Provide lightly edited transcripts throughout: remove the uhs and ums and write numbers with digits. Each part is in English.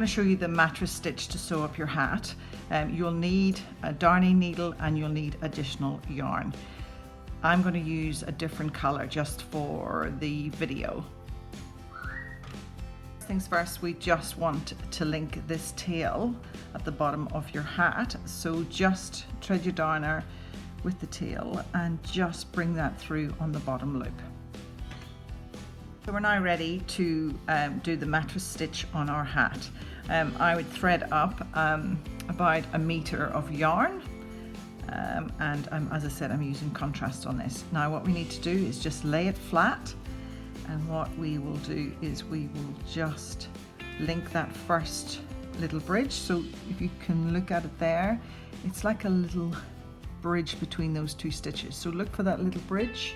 going to show you the mattress stitch to sew up your hat. You'll need a darning needle and you'll need additional yarn. I'm going to use a different color just for the video. First things first, we just want to link this tail at the bottom of your hat. So just thread your darner with the tail and just bring that through on the bottom loop. So we're now ready to do the mattress stitch on our hat. I would thread up about 1 meter of yarn, and as I said, I'm using contrast on this. Now what we need to do is just lay it flat, and what we will do is we will just link that first little bridge. So if you can look at it there, it's like a little bridge between those two stitches. So look for that little bridge,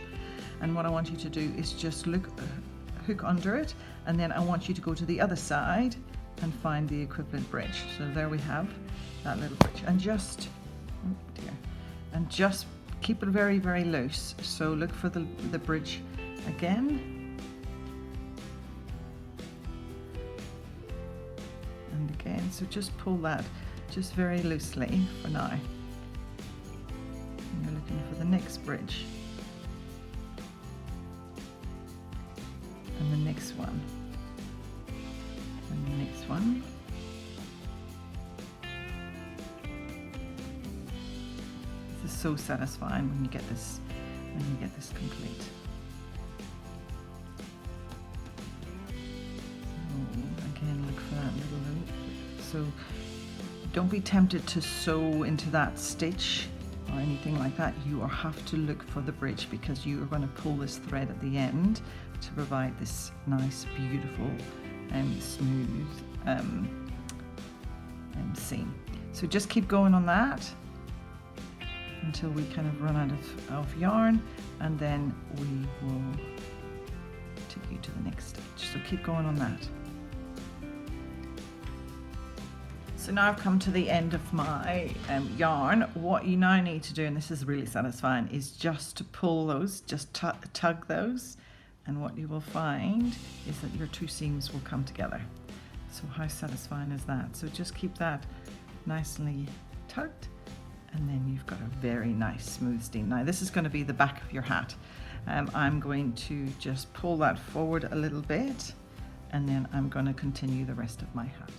and what I want you to do is just hook under it, and then I want you to go to the other side and find the equivalent bridge. So there we have that little bridge, and just keep it very, very loose. So look for the bridge again and again. So just pull that just very loosely for now. And you're looking for the next bridge. And the next one, and the next one. This is so satisfying when you get this complete. So again, look for that little loop. So don't be tempted to sew into that stitch or anything like that. You have to look for the bridge, because you are going to pull this thread at the end to provide this nice, beautiful and smooth seam. So just keep going on that until we kind of run out of yarn, and then we will take you to the next stage. So keep going on that. So now I've come to the end of my yarn. What you now need to do, and this is really satisfying, is just to pull those, just tug those, and what you will find is that your two seams will come together. So how satisfying is that? So just keep that nicely tugged, and then you've got a very nice smooth seam. Now this is going to be the back of your hat. I'm going to just pull that forward a little bit, and then I'm going to continue the rest of my hat.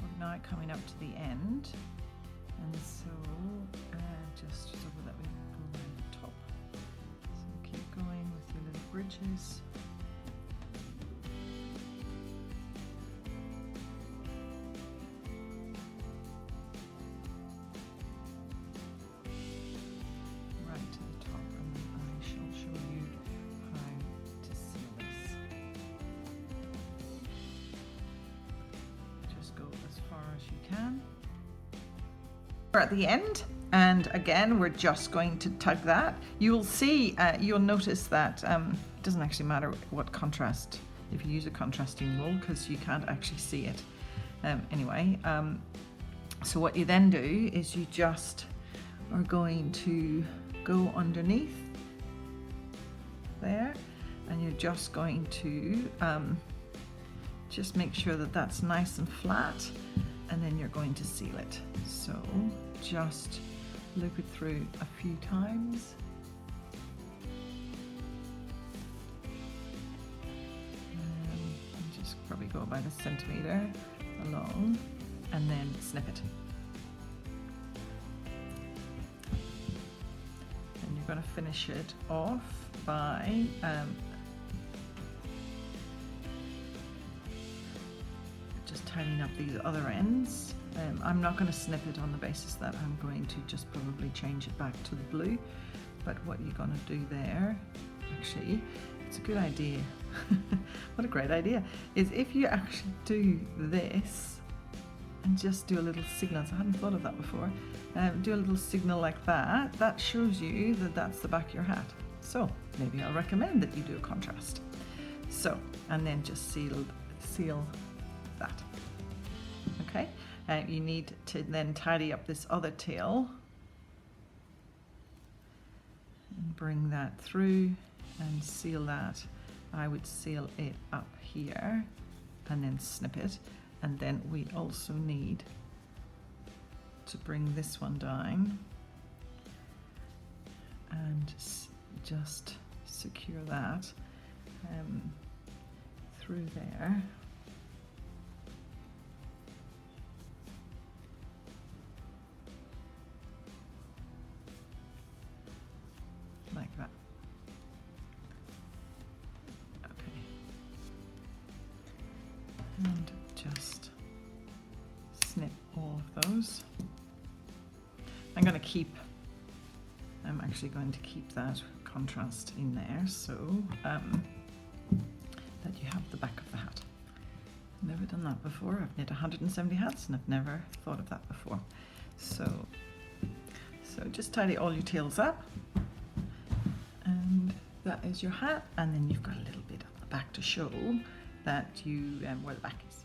We're now coming up to the end, and so just so that we can go around the top. So keep going with your little bridges. We're at the end, and again we're just going to tug that. You'll see, you'll notice that it doesn't actually matter what contrast, if you use a contrasting wool, because you can't actually see it anyway. So what you then do is you just are going to go underneath there, and you're just going to just make sure that that's nice and flat, and then you're going to seal it. So just loop it through a few times. And just probably go about 1 centimetre along, and then snip it. And you're going to finish it off by just tidying up these other ends. I'm not going to snip it on the basis that I'm going to just probably change it back to the blue, but what you're going to do there, actually, it's a good idea, what a great idea, is if you actually do this and just do a little signal. So I hadn't thought of that before. Do a little signal like that, that shows you that that's the back of your hat. So maybe I'll recommend that you do a contrast. So, and then just seal that. Okay, you need to then tidy up this other tail and bring that through and seal that. I would seal it up here and then snip it. And then we also need to bring this one down and just secure that through there. Like that. Okay. And just snip all of those. I'm actually going to keep that contrast in there so that you have the back of the hat. Never done that before. I've knit 170 hats and I've never thought of that before. So just tidy all your tails up, and that is your hat, and then you've got a little bit at the back to show that you where the back is.